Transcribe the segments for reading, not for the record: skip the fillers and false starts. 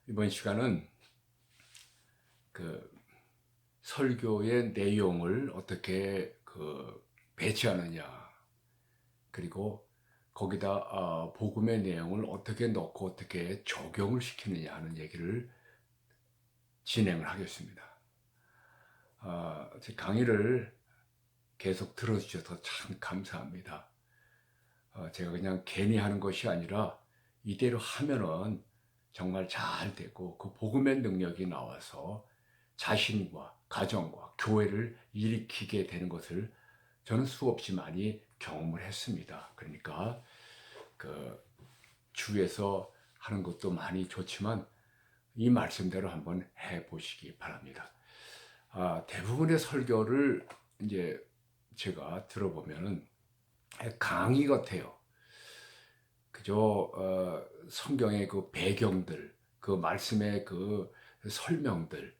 이번 시간은 그 설교의 내용을 어떻게 배치하느냐, 그리고 거기다 복음의 내용을 어떻게 넣고 어떻게 적용을 시키느냐 하는 얘기를 진행을 하겠습니다. 제 강의를 계속 들어주셔서 참 감사합니다. 제가 그냥 괜히 하는 것이 아니라 이대로 하면은 정말 잘 되고 그 복음의 능력이 나와서 자신과 가정과 교회를 일으키게 되는 것을 저는 수없이 많이 경험을 했습니다. 그러니까 그 주에서 하는 것도 많이 좋지만 이 말씀대로 한번 해보시기 바랍니다. 대부분의 설교를 이제 제가 들어보면은 강의 같아요. 그저 성경의 그 배경들, 그 말씀의 그 설명들,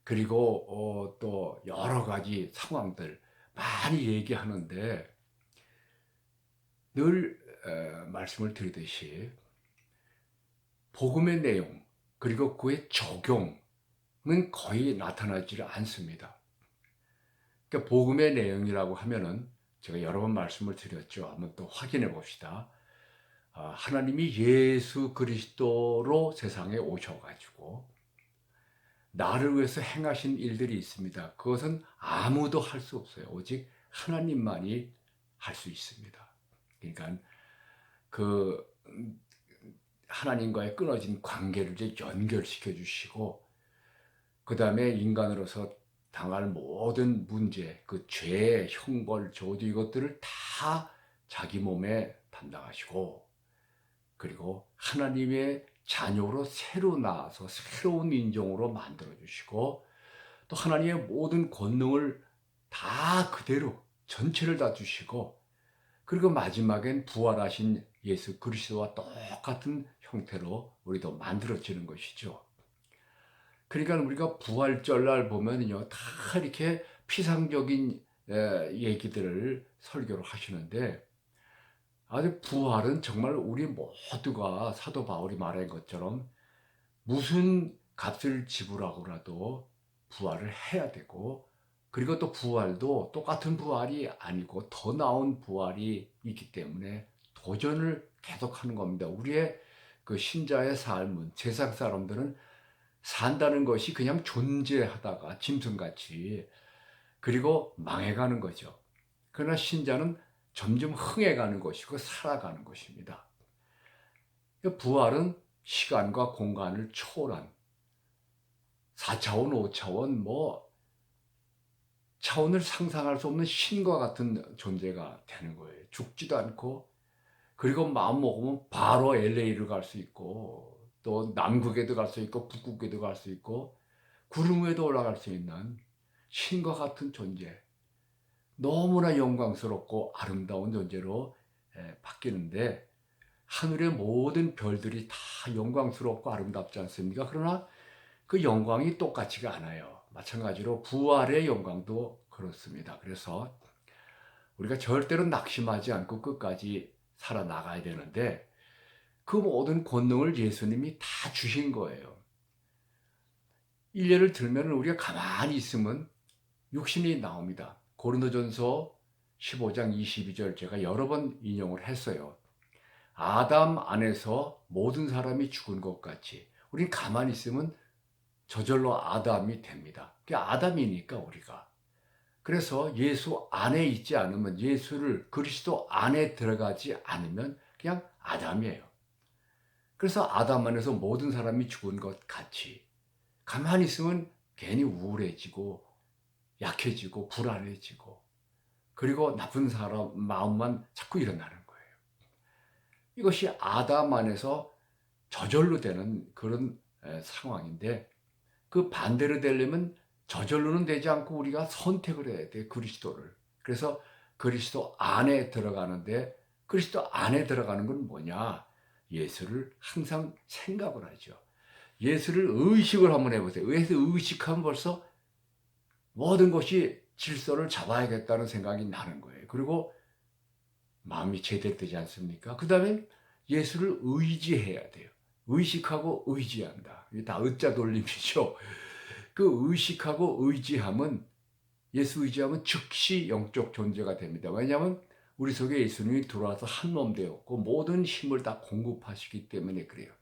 그리고 또 여러 가지 상황들 많이 얘기하는데 늘 말씀을 드리듯이 복음의 내용 그리고 그의 적용은 거의 나타나지 않습니다. 그러니까 복음의 내용이라고 하면은 제가 여러 번 말씀을 드렸죠. 한번 또 확인해 봅시다. 하나님이 예수 그리스도로 세상에 오셔가지고 나를 위해서 행하신 일들이 있습니다. 그것은 아무도 할 수 없어요. 오직 하나님만이 할 수 있습니다. 그러니까 그 하나님과의 끊어진 관계를 이제 연결시켜 주시고, 그 다음에 인간으로서 당할 모든 문제, 그 죄, 형벌, 저주 이것들을 다 자기 몸에 담당하시고, 그리고 하나님의 자녀로 새로 나와서 새로운 인종으로 만들어 주시고, 또 하나님의 모든 권능을 다 그대로 전체를 다 주시고, 그리고 마지막엔 부활하신 예수 그리스도와 똑같은 형태로 우리도 만들어지는 것이죠. 그러니까 우리가 부활절날 보면요, 다 이렇게 피상적인 얘기들을 설교를 하시는데, 아주 부활은 정말 우리 모두가 사도 바울이 말한 것처럼 무슨 값을 지불하고라도 부활을 해야 되고, 그리고 또 부활도 똑같은 부활이 아니고 더 나은 부활이 있기 때문에 도전을 계속하는 겁니다. 우리의 그 신자의 삶은, 세상 사람들은 산다는 것이 그냥 존재하다가 짐승같이, 그리고 망해가는 거죠. 그러나 신자는 점점 흥해가는 것이고 살아가는 것입니다. 부활은 시간과 공간을 초월한 4차원, 5차원, 차원을 상상할 수 없는 신과 같은 존재가 되는 거예요. 죽지도 않고, 그리고 마음 먹으면 바로 LA를 갈 수 있고, 또 남극에도 갈 수 있고, 북극에도 갈 수 있고, 구름 위에도 올라갈 수 있는 신과 같은 존재. 너무나 영광스럽고 아름다운 존재로 바뀌는데, 하늘의 모든 별들이 다 영광스럽고 아름답지 않습니까? 그러나 그 영광이 똑같지가 않아요. 마찬가지로 부활의 영광도 그렇습니다. 그래서 우리가 절대로 낙심하지 않고 끝까지 살아나가야 되는데, 그 모든 권능을 예수님이 다 주신 거예요. 일례를 들면 우리가 가만히 있으면 육신이 나옵니다. 고린도전서 15장 22절 제가 여러 번 인용을 했어요. 아담 안에서 모든 사람이 죽은 것 같이 우린 가만히 있으면 저절로 아담이 됩니다. 그게 아담이니까 우리가. 그래서 예수 안에 있지 않으면, 예수를 그리스도 안에 들어가지 않으면 그냥 아담이에요. 그래서 아담 안에서 모든 사람이 죽은 것 같이 가만히 있으면 괜히 우울해지고 약해지고 불안해지고, 그리고 나쁜 사람 마음만 자꾸 일어나는 거예요. 이것이 아담 안에서 저절로 되는 그런 상황인데, 그 반대로 되려면 저절로는 되지 않고 우리가 선택을 해야 돼, 그리스도를. 그래서 그리스도 안에 들어가는데, 그리스도 안에 들어가는 건 뭐냐? 예수를 항상 생각을 하죠. 예수를 의식을 한번 해보세요. 예수 의식하면 벌써 모든 것이 질서를 잡아야겠다는 생각이 나는 거예요. 그리고 마음이 제대로 되지 않습니까? 그 다음에 예수를 의지해야 돼요. 의식하고 의지한다. 이게 다 의자 돌림이죠. 그 의식하고 의지함은, 예수 의지하면 즉시 영적 존재가 됩니다. 왜냐하면 우리 속에 예수님이 들어와서 한 몸 되었고 모든 힘을 다 공급하시기 때문에 그래요.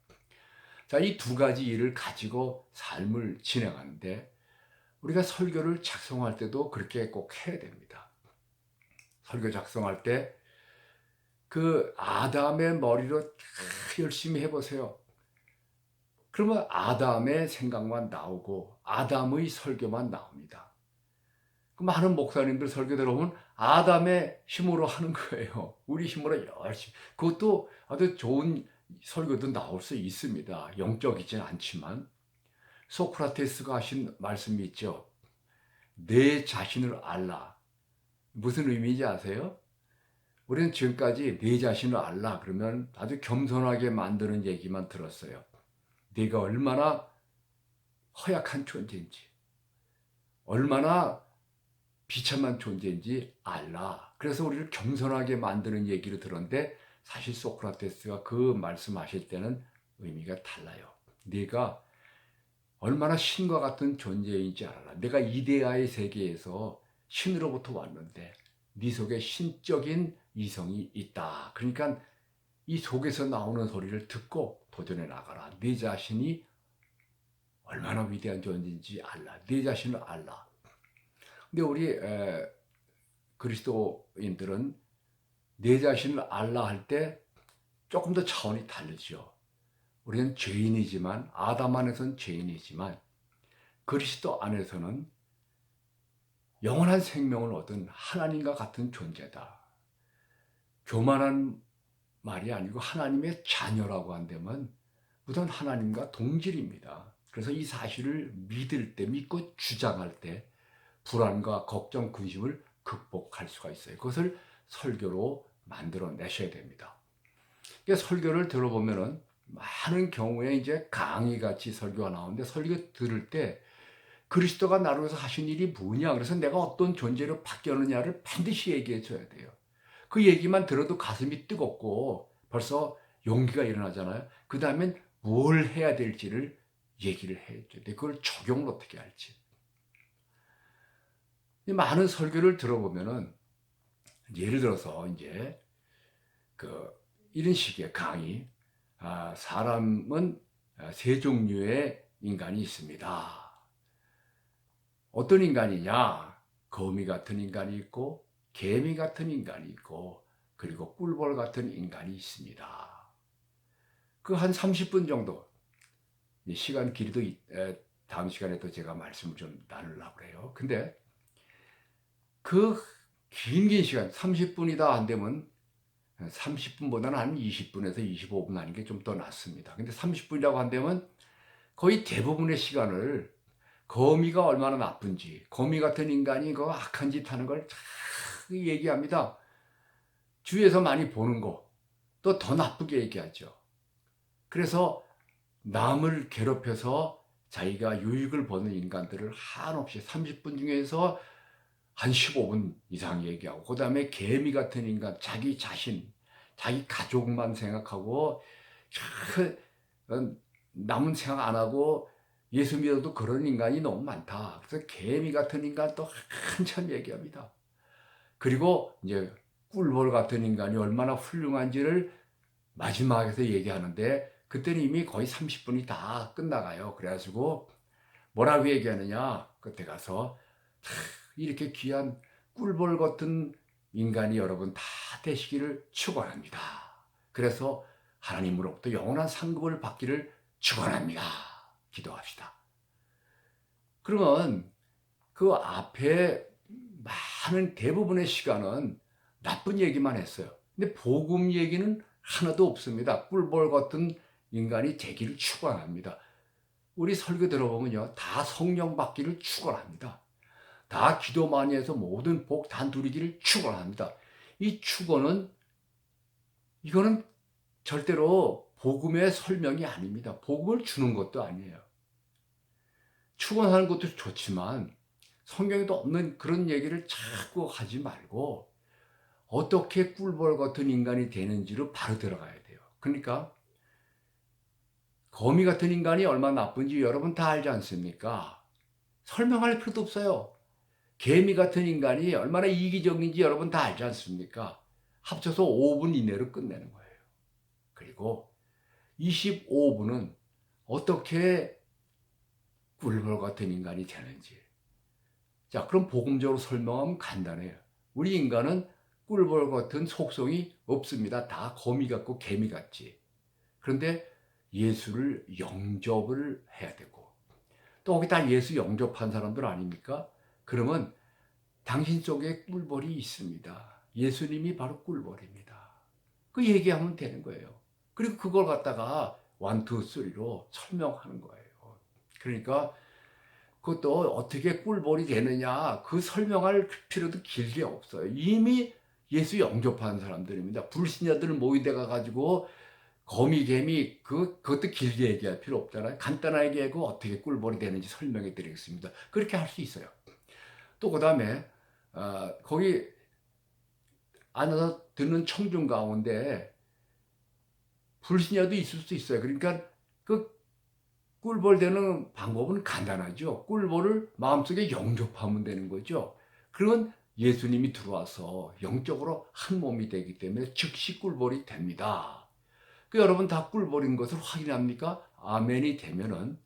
자, 이 두 가지 일을 가지고 삶을 진행하는데 우리가 설교를 작성할 때도 그렇게 꼭 해야 됩니다. 설교 작성할 때 그 아담의 머리로 열심히 해보세요. 그러면 아담의 생각만 나오고 아담의 설교만 나옵니다. 그 많은 목사님들 설교 들어보면 아담의 힘으로 하는 거예요. 우리 힘으로 열심히. 그것도 아주 좋은 설교도 나올 수 있습니다. 영적이진 않지만. 소크라테스가 하신 말씀이 있죠. 내 자신을 알라. 무슨 의미인지 아세요? 우리는 지금까지 내 자신을 알라 그러면 아주 겸손하게 만드는 얘기만 들었어요. 네가 얼마나 허약한 존재인지, 얼마나 비참한 존재인지 알라. 그래서 우리를 겸손하게 만드는 얘기를 들었는데 사실 소크라테스가 그 말씀하실 때는 의미가 달라요. 네가 얼마나 신과 같은 존재인지 알아라. 내가 이데아의 세계에서 신으로부터 왔는데 네 속에 신적인 이성이 있다. 그러니까 이 속에서 나오는 소리를 듣고 도전해 나가라. 네 자신이 얼마나 위대한 존재인지 알라. 네 자신을 알라. 근데 우리 그리스도인들은 내 자신을 알라 할 때 조금 더 차원이 다르죠. 우리는 죄인이지만, 아담 안에서는 죄인이지만 그리스도 안에서는 영원한 생명을 얻은 하나님과 같은 존재다. 교만한 말이 아니고 하나님의 자녀라고 한다면 우선 하나님과 동질입니다. 그래서 이 사실을 믿을 때, 믿고 주장할 때 불안과 걱정, 근심을 극복할 수가 있어요. 그것을 설교로 만들어내셔야 됩니다. 설교를 들어보면은 많은 경우에 이제 강의같이 설교가 나오는데 설교 들을 때 그리스도가 나를 위해서 하신 일이 뭐냐, 그래서 내가 어떤 존재로 바뀌었느냐를 반드시 얘기해 줘야 돼요. 그 얘기만 들어도 가슴이 뜨겁고 벌써 용기가 일어나잖아요. 그 다음엔 뭘 해야 될지를 얘기를 해줘야 돼. 그걸 적용을 어떻게 할지. 많은 설교를 들어보면은 예를 들어서 이제 이런 식의 강의, 사람은 세 종류의 인간이 있습니다. 어떤 인간이냐? 거미 같은 인간이 있고 개미 같은 인간이 있고 그리고 꿀벌 같은 인간이 있습니다. 그 한 30분 정도 시간 길이도 다음 시간에 또 제가 말씀을 좀 나누려고 해요. 근데 그 긴 시간 30분이다 안 되면 30분보다는 한 20분에서 25분 하는 게 좀 더 낫습니다. 근데 30분이라고 한다면 거의 대부분의 시간을 거미가 얼마나 나쁜지, 거미 같은 인간이 그 악한 짓 하는 걸 쫙 얘기합니다. 주위에서 많이 보는 거, 또 더 나쁘게 얘기하죠. 그래서 남을 괴롭혀서 자기가 유익을 보는 인간들을 한없이 30분 중에서 한 15분 이상 얘기하고, 그 다음에 개미 같은 인간, 자기 자신, 자기 가족만 생각하고 남은 생각 안 하고 예수 믿어도 그런 인간이 너무 많다. 그래서 개미 같은 인간 또 한참 얘기합니다. 그리고 이제 꿀벌 같은 인간이 얼마나 훌륭한지를 마지막에서 얘기하는데 그때는 이미 거의 30분이 다 끝나가요. 그래가지고 뭐라고 얘기하느냐, 그때 가서 이렇게 귀한 꿀벌 같은 인간이 여러분 다 되시기를 축원합니다. 그래서 하나님으로부터 영원한 상급을 받기를 축원합니다. 기도합시다. 그러면 그 앞에 많은 대부분의 시간은 나쁜 얘기만 했어요. 근데 복음 얘기는 하나도 없습니다. 꿀벌 같은 인간이 되기를 축원합니다. 우리 설교 들어보면요, 다 성령 받기를 축원합니다. 다 기도 많이 해서 모든 복 다 누리기를 축원합니다. 이 축원은 이거는 절대로 복음의 설명이 아닙니다. 복음을 주는 것도 아니에요. 축원하는 것도 좋지만 성경에도 없는 그런 얘기를 자꾸 하지 말고 어떻게 꿀벌 같은 인간이 되는지로 바로 들어가야 돼요. 그러니까 거미 같은 인간이 얼마나 나쁜지 여러분 다 알지 않습니까? 설명할 필요도 없어요. 개미 같은 인간이 얼마나 이기적인지 여러분 다 알지 않습니까? 합쳐서 5분 이내로 끝내는 거예요. 그리고 25분은 어떻게 꿀벌 같은 인간이 되는지. 자, 그럼 복음적으로 설명하면 간단해요. 우리 인간은 꿀벌 같은 속성이 없습니다. 다 거미 같고 개미 같지. 그런데 예수를 영접을 해야 되고, 또 거기 다 예수 영접한 사람들 아닙니까? 그러면 당신 속에 꿀벌이 있습니다. 예수님이 바로 꿀벌입니다. 그 얘기하면 되는 거예요. 그리고 그걸 갖다가 1, 2, 3로 설명하는 거예요. 그러니까 그것도 어떻게 꿀벌이 되느냐, 그 설명할 필요도 길게 없어요. 이미 예수 영접한 사람들입니다. 불신자들 모이대 가가지고 거미, 개미, 그것도 길게 얘기할 필요 없잖아요. 간단하게 얘기하고 어떻게 꿀벌이 되는지 설명해 드리겠습니다. 그렇게 할 수 있어요. 또 그 다음에 거기 앉아서 듣는 청중 가운데 불신자도 있을 수 있어요. 그러니까 그 꿀벌 되는 방법은 간단하죠. 꿀벌을 마음속에 영접하면 되는 거죠. 그러면 예수님이 들어와서 영적으로 한 몸이 되기 때문에 즉시 꿀벌이 됩니다. 그 여러분 다 꿀벌인 것을 확인합니까? 아멘이 되면은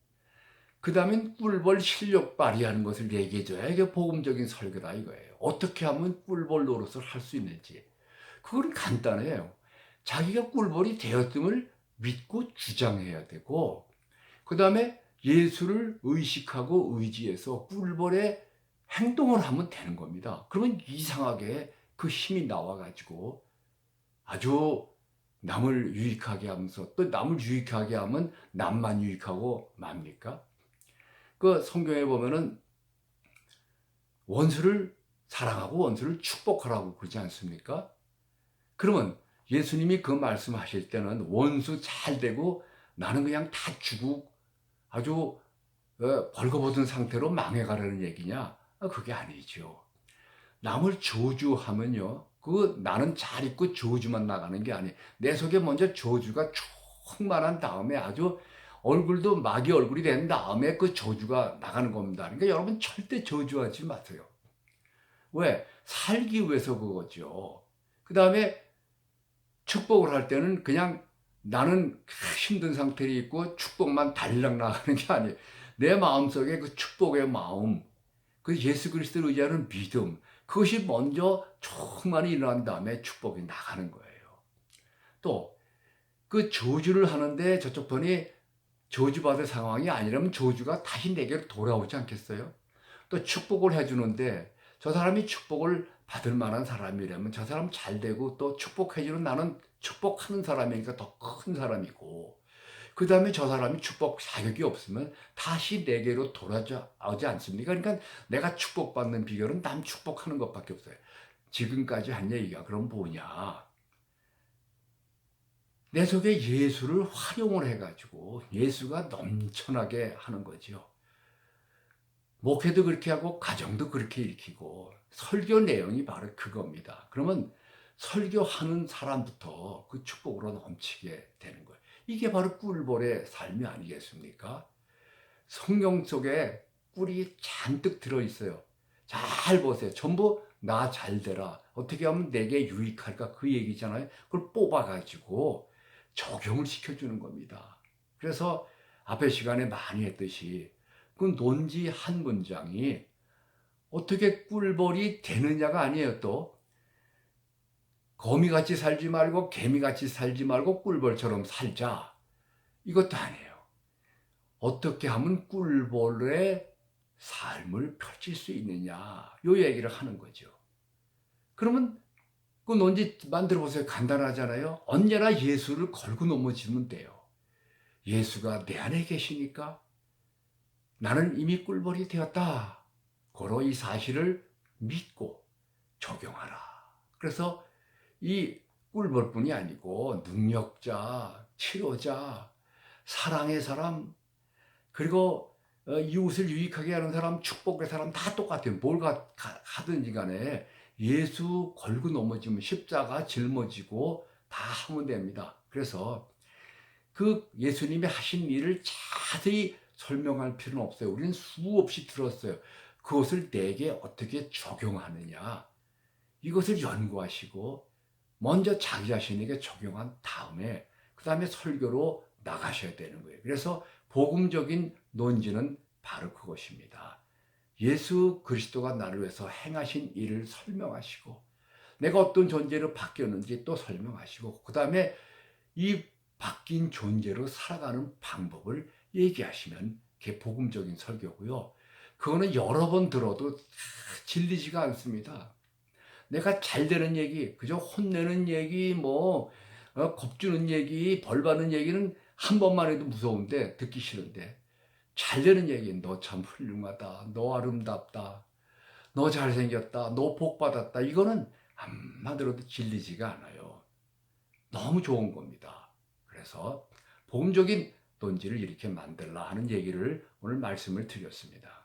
그 다음엔 꿀벌 실력 발휘하는 것을 얘기해줘야 이게 복음적인 설교다 이거예요. 어떻게 하면 꿀벌 노릇을 할 수 있는지. 그건 간단해요. 자기가 꿀벌이 되었음을 믿고 주장해야 되고, 그 다음에 예수를 의식하고 의지해서 꿀벌의 행동을 하면 되는 겁니다. 그러면 이상하게 그 힘이 나와가지고 아주 남을 유익하게 하면서, 또 남을 유익하게 하면 남만 유익하고 맙니까? 그 성경에 보면은 원수를 사랑하고 원수를 축복하라고 그러지 않습니까? 그러면 예수님이 그 말씀하실 때는 원수 잘 되고 나는 그냥 다 주고 아주 벌거벗은 상태로 망해가라는 얘기냐? 그게 아니죠. 남을 저주하면요, 그 나는 잘 있고 저주만 나가는 게 아니에요. 내 속에 먼저 저주가 충만한 다음에 아주 얼굴도 마귀 얼굴이 된 다음에 그 저주가 나가는 겁니다. 그러니까 여러분 절대 저주하지 마세요. 왜? 살기 위해서 그거죠. 그 다음에 축복을 할 때는 그냥 나는 힘든 상태에 있고 축복만 달랑 나가는 게 아니에요. 내 마음속에 그 축복의 마음, 그 예수 그리스도를 의지하는 믿음, 그것이 먼저 충만히 일어난 다음에 축복이 나가는 거예요. 또 그 저주를 하는데 저쪽 분이 저주받을 상황이 아니라면 저주가 다시 내게로 돌아오지 않겠어요? 또 축복을 해주는데 저 사람이 축복을 받을 만한 사람이라면 저 사람 잘 되고 또 축복해주는 나는 축복하는 사람이니까 더 큰 사람이고, 그 다음에 저 사람이 축복 자격이 없으면 다시 내게로 돌아오지 않습니까? 그러니까 내가 축복받는 비결은 남 축복하는 것밖에 없어요. 지금까지 한 얘기가 그럼 뭐냐? 내 속에 예수를 활용을 해가지고 예수가 넘쳐나게 하는 거죠. 목회도 그렇게 하고 가정도 그렇게 일으키고 설교 내용이 바로 그겁니다. 그러면 설교하는 사람부터 그 축복으로 넘치게 되는 거예요. 이게 바로 꿀벌의 삶이 아니겠습니까? 성경 속에 꿀이 잔뜩 들어있어요. 잘 보세요. 전부 나 잘 되라. 어떻게 하면 내게 유익할까? 그 얘기잖아요. 그걸 뽑아가지고 적용을 시켜주는 겁니다. 그래서 앞에 시간에 많이 했듯이 그 논지 한 문장이 어떻게 꿀벌이 되느냐가 아니에요. 또 거미같이 살지 말고 개미같이 살지 말고 꿀벌처럼 살자. 이것도 아니에요. 어떻게 하면 꿀벌의 삶을 펼칠 수 있느냐, 요 얘기를 하는 거죠. 그러면 그 논지 만들어 보세요. 간단하잖아요. 언제나 예수를 걸고 넘어지면 돼요. 예수가 내 안에 계시니까 나는 이미 꿀벌이 되었다. 고로 이 사실을 믿고 적용하라. 그래서 이 꿀벌뿐이 아니고 능력자, 치료자, 사랑의 사람, 그리고 이웃을 유익하게 하는 사람, 축복의 사람 다 똑같아요. 뭘 하든지 간에 예수 걸고 넘어지면 십자가 짊어지고 다 하면 됩니다. 그래서 그 예수님이 하신 일을 자세히 설명할 필요는 없어요. 우리는 수없이 들었어요. 그것을 내게 어떻게 적용하느냐. 이것을 연구하시고 먼저 자기 자신에게 적용한 다음에 그 다음에 설교로 나가셔야 되는 거예요. 그래서 복음적인 논지는 바로 그것입니다. 예수 그리스도가 나를 위해서 행하신 일을 설명하시고 내가 어떤 존재로 바뀌었는지 또 설명하시고 그 다음에 이 바뀐 존재로 살아가는 방법을 얘기하시면 그게 복음적인 설교고요. 그거는 여러 번 들어도 질리지가 않습니다. 내가 잘 되는 얘기, 그저 혼내는 얘기, 겁주는 얘기, 벌 받는 얘기는 한 번만 해도 무서운데 듣기 싫은데 잘 되는 얘기, 너 참 훌륭하다, 너 아름답다, 너 잘생겼다, 너 복 받았다. 이거는 한번 들어도 질리지가 않아요. 너무 좋은 겁니다. 그래서 복음적인 논지를 이렇게 만들라 하는 얘기를 오늘 말씀을 드렸습니다.